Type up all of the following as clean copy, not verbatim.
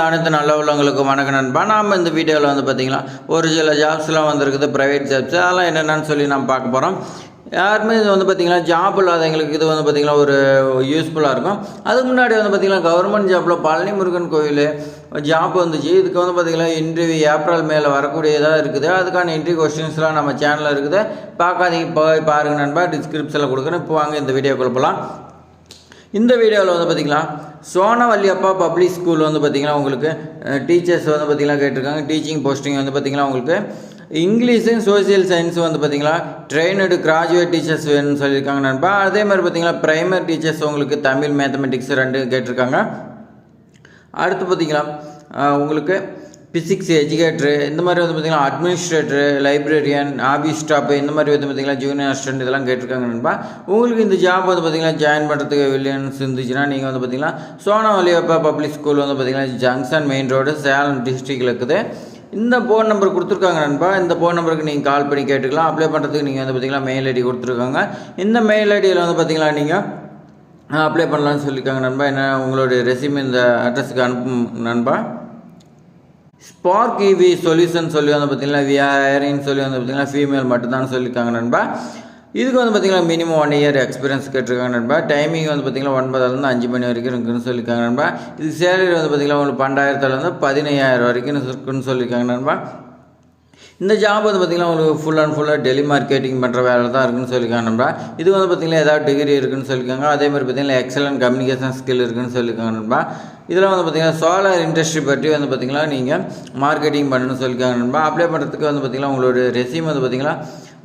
சார்ந்த அனைத்து நல்ல உள்ளவங்களுக்கும் வணக்கம் நண்பா. நாம் இந்த வீடியோவில் வந்து பார்த்திங்கன்னா ஒரு சில ஜாப்ஸ்லாம் வந்துருக்குது, ப்ரைவேட் ஜாப்ஸ். அதெல்லாம் என்னென்னு சொல்லி நம்ம பார்க்க போகிறோம். யாருமே இது வந்து பார்த்திங்கன்னா ஜாப் இல்லாதவங்களுக்கு இது வந்து பார்த்திங்கன்னா ஒரு யூஸ்ஃபுல்லாக இருக்கும். அதுக்கு முன்னாடி வந்து பார்த்திங்கன்னா கவர்மெண்ட் ஜாப்பில் பழனி முருகன் கோயில் ஜாப் வந்துச்சு. இதுக்கு வந்து பார்த்திங்கன்னா இன்டர்வியூ ஏப்ரல் மேலே வரக்கூடியதாக இருக்குது. அதுக்கான இன்டர்வியூ கொஸ்டின்ஸ்லாம் நம்ம சேனலில் இருக்குது. பார்க்காதீங்க, போய் பாருங்கள் நண்பா. டிஸ்கிரிப்ஷனில் கொடுக்குறேன். இப்போ வாங்க இந்த வீடியோ கொடுப்பலாம். இந்த வீடியோவில் வந்து பார்த்திங்கன்னா சோனவல்லியப்பா பப்ளிக் ஸ்கூல் வந்து பார்த்திங்கன்னா உங்களுக்கு டீச்சர்ஸ் வந்து பார்த்திங்கன்னா கேட்டிருக்காங்க. டீச்சிங் போஸ்டிங் வந்து பார்த்திங்கன்னா உங்களுக்கு இங்கிலீஷு சோசியல் சயின்ஸ் வந்து பார்த்திங்கன்னா ட்ரெயினடு கிராஜுவேட் டீச்சர்ஸ் வேணும்னு சொல்லியிருக்காங்க நண்பா. அதே மாதிரி பார்த்திங்கன்னா ப்ரைமரி டீச்சர்ஸ் உங்களுக்கு தமிழ் மேத்தமெட்டிக்ஸ் 2 கேட்டிருக்காங்க. அடுத்து பார்த்திங்கன்னா உங்களுக்கு ஃபிசிக்ஸ் எஜுகேட்டரு, இந்த மாதிரி வந்து பார்த்திங்கன்னா அட்மினிஸ்ட்ரேட்டரு, லைப்ரரியன், ஆஃபீஸ் ஸ்டாஃப், இந்த மாதிரி வந்து பார்த்திங்கன்னா ஜூனியர் அசிஸ்டன்ட் இதெல்லாம் கேட்டிருக்காங்க நண்பா. உங்களுக்கு இந்த ஜாப் வந்து பார்த்திங்கன்னா ஜாயின் பண்ணுறதுக்கு வில்லியன்ஸ் இருந்துச்சுன்னா நீங்கள் வந்து பார்த்திங்கன்னா சோனவல்லியப்பா பப்ளிக் ஸ்கூல் வந்து பார்த்திங்கன்னா ஜங்ஷன் மெயின் ரோடு சேலம் டிஸ்ட்ரிக்டில் இருக்குது. இந்த ஃபோன் நம்பர் கொடுத்துருக்காங்க நண்பா. இந்த ஃபோன் நம்பருக்கு நீங்கள் கால் பண்ணி கேட்டுக்கலாம். அப்ளை பண்ணுறதுக்கு நீங்கள் வந்து பார்த்திங்கன்னா மெயில் ஐடி கொடுத்துருக்காங்க. இந்த மெயில் ஐடியில் வந்து பார்த்திங்கன்னா நீங்கள் அப்ளை பண்ணலான்னு சொல்லியிருக்காங்க நண்பா. என்ன உங்களுடைய ரெஸ்யூம் இந்த அட்ரஸுக்கு அனுப்பும் நண்பா. ஸ்பார்க் இவி சொல்யூஷன் சொல்லி வந்து பார்த்திங்கன்னா விஆரின்னு சொல்லி வந்து பார்த்திங்கன்னா ஃபீமேல் மட்டும்தான் சொல்லியிருக்காங்க நண்பா. இதுக்கு வந்து பார்த்திங்கன்னா மினிமம் 1 இயர் எக்ஸ்பீரியன்ஸ் கேட்டிருக்காங்க நண்பா. டைமிங் வந்து பார்த்திங்கன்னா 9 5 மணி வரைக்கும் இருக்குன்னு சொல்லியிருக்காங்க நண்பா. இது சேலரி வந்து பார்த்திங்கன்னா உங்களுக்கு 12,000 15,000 வரைக்கும் இருக்குன்னு சொல்லியிருக்காங்க நண்பா. இந்த ஜாப் வந்து பார்த்திங்கன்னா உங்களுக்கு ஃபுல் அண்ட் ஃபுல்லாக டெலி மார்க்கெட்டிங் பண்ணுற வேலை தான் இருக்குன்னு சொல்லியிருக்காங்க நண்பா. இது வந்து பார்த்திங்கன்னா ஏதாவது டிகிரி இருக்குன்னு சொல்லியிருக்காங்க. அதே மாதிரி பார்த்திங்கன்னா எக்ஸலன்ட் கம்யூனிகேஷன் ஸ்கில் இருக்குன்னு சொல்லியிருக்காங்க நண்பா. இதில் வந்து பார்த்திங்கன்னா சோலார் இண்டஸ்ட்ரி பற்றி வந்து பார்த்திங்கன்னா நீங்கள் மார்க்கெட்டிங் பண்ணணும்னு சொல்லியிருக்காங்க நண்பா. அப்ளை பண்ணுறதுக்கு வந்து பார்த்திங்கன்னா உங்களோட ரெஸ்யூம் வந்து பார்த்திங்கன்னா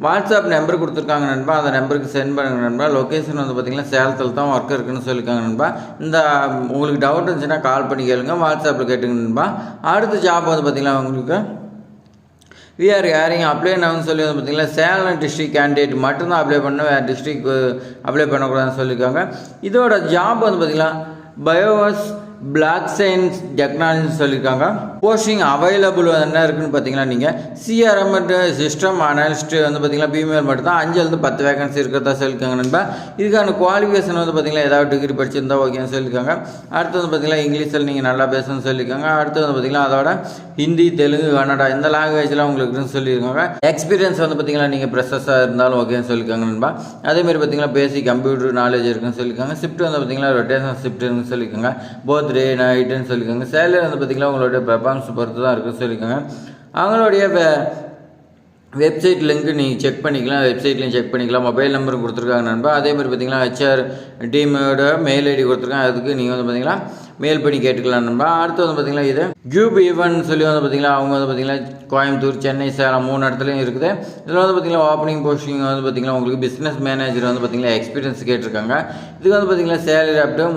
வாட்ஸ்அப் நம்பர் கொடுத்துருக்காங்க நண்பா. அந்த நம்பருக்கு சென்ட் பண்ணுங்க நண்பா. லொக்கேஷன் வந்து பார்த்திங்கன்னா சேலத்தில் தான் ஒர்க் இருக்குன்னு சொல்லியிருக்காங்க நண்பா. இந்த உங்களுக்கு டவுட் இருந்துச்சுன்னா கால் பண்ணி கேளுங்க, வாட்ஸ்அப்பில் கேட்டுங்க நண்பா. அடுத்த ஜாப் வந்து பார்த்திங்கன்னா உங்களுக்கு விஆர் யாரையும் அப்ளை பண்ணணும்னு சொல்லி வந்து பார்த்திங்கன்னா சேலம் டிஸ்ட்ரிக்ட் கேண்டிடேட் மட்டும்தான் அப்ளை பண்ணணும், வேறு டிஸ்ட்ரிக் அப்ளை பண்ணக்கூடாதுன்னு சொல்லியிருக்காங்க. இதோட ஜாப் வந்து பார்த்திங்கன்னா பயோவாஸ் பிளாக் சயின்ஸ் டெக்னாலஜின்னு சொல்லியிருக்காங்க. போஸ்டிங் அவைலபிள் என்ன இருக்குன்னு பார்த்தீங்கன்னா நீங்கள் சிஆர்எம் சிஸ்டம் அனாலிஸ்ட்டு வந்து பார்த்திங்கன்னா ஃபீமேல் மட்டும் தான் 5 10 வேகன்சி இருக்கிறதா சொல்லியிருக்காங்க நண்பா. இதுக்கான குவாலிஃபிகேஷன் வந்து பார்த்திங்கன்னா ஏதாவது டிகிரி படிச்சிருந்தா ஓகேன்னு சொல்லியிருக்காங்க. அடுத்து வந்து பார்த்திங்கன்னா இங்கிலீஷில் நீங்கள் நல்லா பேசணும்னு சொல்லியிருக்காங்க. அடுத்து வந்து பார்த்திங்கன்னா அதோட ஹிந்தி, தெலுங்கு, கன்னடா இந்த லாங்குவேஜ்லாம் உங்களுக்கு சொல்லியிருக்காங்க. எக்ஸ்பீரியன்ஸ் வந்து பார்த்திங்கன்னா நீங்கள் ப்ரெஷர்ஸாக இருந்தாலும் ஓகேன்னு சொல்லியிருக்காங்க நண்பா. அதேமாதிரி பார்த்திங்கன்னா பேசிக் கம்ப்யூட்டர் நாலேஜ் இருக்குன்னு சொல்லியிருக்காங்க. ஷிஃப்ட் வந்து பார்த்திங்கன்னா ரொட்டேஷன் ஷிஃப்ட் இருக்குன்னு சொல்லியிருக்காங்க. போத் டே நைட்டுன்னு சொல்லியிருக்காங்க. சேலரி வந்து பார்த்திங்கன்னா உங்களுடைய பெர்ஃபார்மன்ஸ் பொறுத்து தான் இருக்குன்னு சொல்லியிருக்காங்க. அவங்களுடைய வெப்சைட் லிங்க் நீங்கள் செக் பண்ணிக்கலாம், வெப்சைட்லையும் செக் பண்ணிக்கலாம். மொபைல் நம்பரும் கொடுத்துருக்காங்க நண்பா. அதே மாதிரி பார்த்திங்கன்னா ஹெச்ஆர் டீமோட மெயில் ஐடி கொடுத்துருக்காங்க. அதுக்கு நீங்கள் வந்து பார்த்திங்கன்னா மெயில் பண்ணி கேட்டுக்கலாம் நண்பா. அடுத்து வந்து பார்த்திங்கன்னா இது கியூப் ஈவன் சொல்லி வந்து பார்த்திங்கன்னா அவங்க வந்து பார்த்திங்கன்னா கோயம்புத்தூர், சென்னை, சேலம் 3 இடத்துலையும் இருக்குது. இதில் வந்து பார்த்திங்கன்னா ஓப்பனிங் போஸ்டிங் வந்து பார்த்திங்கன்னா உங்களுக்கு பிஸ்னஸ் மேனேஜர் வந்து பார்த்திங்கன்னா எக்ஸ்பீரியன்ஸ் கேட்டிருக்காங்க. இதுக்கு வந்து பார்த்திங்கன்னா சேலரி அப் டு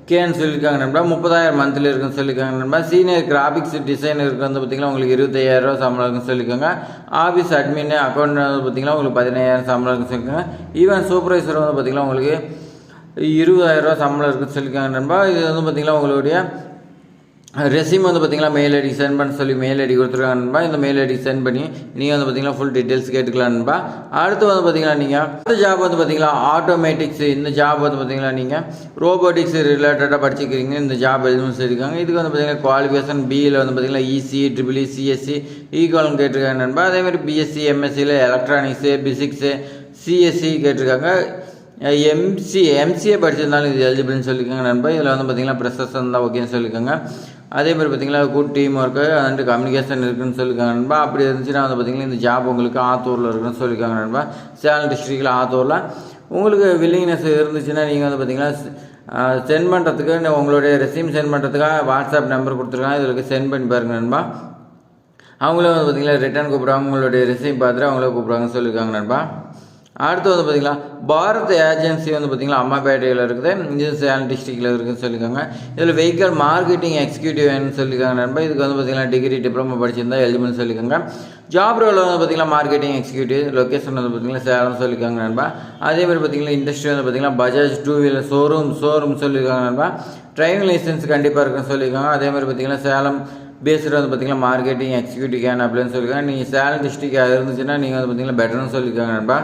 30Kன்னு சொல்லியிருக்காங்க நண்பா. 30,000 மந்த்லி இருக்குன்னு சொல்லியிருக்காங்க நண்பா. சீனியர் கிராஃபிக்ஸ் டிசைனருக்கு வந்து பார்த்திங்கன்னா உங்களுக்கு 25,000 சம்பளம் இருக்குன்னு சொல்லியிருக்காங்க. ஆஃபீஸ் அட்மின் அக்கௌண்ட் வந்து பார்த்திங்கன்னா உங்களுக்கு 15,000 சம்பளம் இருக்குன்னு சொல்லியிருக்காங்க. ஈவன் சூப்பர்வைசர் வந்து பார்த்திங்கன்னா உங்களுக்கு 20,000 சம்பளம் இருக்குன்னு சொல்லியிருக்காங்க நண்பா. இது வந்து பார்த்திங்கன்னா உங்களுடைய ரெஸ்யூம் வந்து பார்த்திங்கன்னா மெயில் ஐடி சென்ட் பண்ண சொல்லி மெயில் ஐடி கொடுத்துருக்காங்க நண்பா. இந்த மெயில் ஐடி சென்ட் பண்ணி நீங்கள் வந்து பார்த்திங்கன்னா ஃபுல் டீட்டெயில்ஸ் கேட்டுக்கலாம் நண்பா. அடுத்து வந்து பார்த்திங்கன்னா நீங்கள் அடுத்த ஜாப் வந்து பார்த்திங்கன்னா ஆட்டோமேட்டிக்ஸ். இந்த ஜாப் வந்து பார்த்திங்கன்னா நீங்கள் ரோபோட்டிக்ஸ் ரிலேட்டடாக படிச்சுக்கிறீங்க. இந்த ஜாப் எதுவும் சொல்லியிருக்காங்க. இதுக்கு வந்து பார்த்திங்கன்னா குவாலிஃபிகேஷன் பியில் வந்து பார்த்திங்கன்னா இசி, ட்ரிபிள்இ, சிஎஸ்சி ஈக்குவல்னு கேட்டிருக்காங்க நண்பா. அதேமாதிரி பிஎஸ்சி, எம்எஸ்சியில் எலக்ட்ரானிக்ஸு, பிசிக்ஸு, சிஎஸ்சி கேட்டிருக்காங்க. எம்சிஏ படிச்சிருந்தாலும் இது எலிஜிபிள்னு சொல்லியிருக்காங்க நண்பா. இதில் வந்து பார்த்திங்கன்னா ப்ரெஷர்ஸ் இருந்தால் ஓகேன்னு சொல்லியிருக்காங்க. அதே மாதிரி பார்த்திங்கன்னா good team work and communication இருக்குன்னு சொல்லியிருக்காங்க நண்பா. அப்படி இருந்துச்சுன்னா வந்து பார்த்திங்கன்னா இந்த ஜாப் உங்களுக்கு ஆத்தூரில் இருக்குன்னு சொல்லியிருக்காங்க நண்பா. சேலம் டிஸ்ட்ரிக்டில் ஆத்தூரில் உங்களுக்கு வில்லிங்னஸ் இருந்துச்சுன்னா நீங்கள் வந்து பார்த்திங்கன்னா சென்ட் பண்ணுறதுக்கு உங்களுடைய ரெஸ்யூம் சென்ட் பண்ணுறதுக்காக வாட்ஸ்அப் நம்பர் கொடுத்துருக்காங்க. இதுக்கு சென்ட் பண்ணி பாருங்கள் நண்பா. அவங்களே வந்து பார்த்திங்கன்னா ரிட்டர்ன் கூப்பிட்றாங்க. உங்களுடைய ரெஸ்யூம் பார்த்துட்டு அவங்களே கூப்பிட்றாங்கன்னு சொல்லியிருக்காங்க நண்பா. அடுத்து வந்து பார்த்திங்கன்னா பாரத் ஏஜென்சி வந்து பார்த்திங்கன்னா அம்மாப்பேட்டையில் இருக்குது. இது சேலம் டிஸ்ட்ரிக்டில் இருக்குதுன்னு சொல்லியிருக்காங்க. இதில் வெஹிக்கல் மார்க்கெட்டிங் எக்ஸிக்யூட்டிவ்னு சொல்லியிருக்காங்க நண்பா. இதுக்கு வந்து பார்த்திங்கன்னா டிகிரி டிப்ளமோ படிச்சிருந்தால் எலிஜிபிள்னு சொல்லியிருக்காங்க. ஜாப் ரோல் வந்து பார்த்திங்கன்னா மார்க்கெட்டிங் எக்ஸிக்யூட்டிவ். லொக்கேஷன் வந்து பார்த்திங்கன்னா சேலம் சொல்லியிருக்காங்க நண்பா. அதேமாதிரி பார்த்திங்கன்னா இண்டஸ்ட்ரி வந்து பார்த்திங்கன்னா பஜாஜ் 2 வீலர் ஷோரூம் சொல்லியிருக்காங்க நண்பா. டிரைவிங் லைசன்ஸ் கண்டிப்பாக இருக்குன்னு சொல்லியிருக்காங்க. அதேமாதிரி பார்த்திங்கன்னா சேலம் பேஸ்டு வந்து பார்த்திங்கன்னா மார்க்கெட்டிங் எக்ஸிக்யூட்டிவ் கேன் அப்படின்னு சொல்லியிருக்காங்க. நீங்கள் சேலம் டிஸ்ட்ரிக்ட் இருந்துச்சுன்னா நீங்கள் வந்து பார்த்திங்கன்னா பெட்டர்னு சொல்லியிருக்காங்க நண்பா.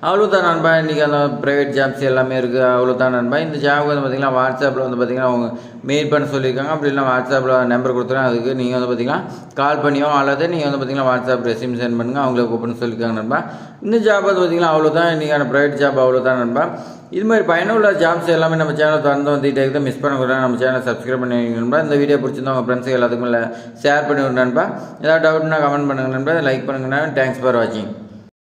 அவ்வளோதான் நண்பா. இன்றைக்கி அந்த ப்ரைவேட் ஜாப்ஸ் எல்லாமே இருக்குது. அவ்வளோதான் நண்பா. இந்த ஜாபுக்கு வந்து பார்த்திங்கன்னா வாட்ஸ்அப்பில் வந்து பார்த்திங்கன்னா அவங்க மெயில் பண்ண சொல்லியிருக்காங்க. அப்படி இல்லை வாட்ஸ்அப்பில் நம்பர் கொடுத்துருங்க. அதுக்கு நீங்கள் வந்து பார்த்திங்கன்னா கால் பண்ணியோ அல்லது நீங்கள் வந்து பார்த்திங்கன்னா வாட்ஸ்அப் ரெஸ்யூம் சென்ட் பண்ணுங்கள். அவங்கள கூப்பிட்டு சொல்லியிருக்காங்க நண்பா. இந்த ஜாப் வந்து பார்த்திங்கன்னா அவ்வளோதான். இன்றைக்கான ப்ரைவேட் ஜாப் அவ்வளோதான் நண்பா. இது மாதிரி பயனுள்ள ஜாப்ஸ் எல்லாமே நம்ம சேனல் திறந்து வந்துகிட்டே இருக்குது. மிஸ் பண்ணக்கூடாது. நம்ம சேனலை சப்ஸ்கிரைப் பண்ணி வைங்க நண்பா. இந்த வீடியோ பிடிச்சிருந்தா உங்கள் ஃப்ரெண்ட்ஸுக்கு எல்லாத்துக்கும் ஷேர் பண்ணி விடுங்க நண்பா. ஏதாவது டவுட்னா கமெண்ட் பண்ணுங்கள் நண்பா. லைக் பண்ணுங்கள். தேங்க்ஸ் ஃபார் வாட்சிங்.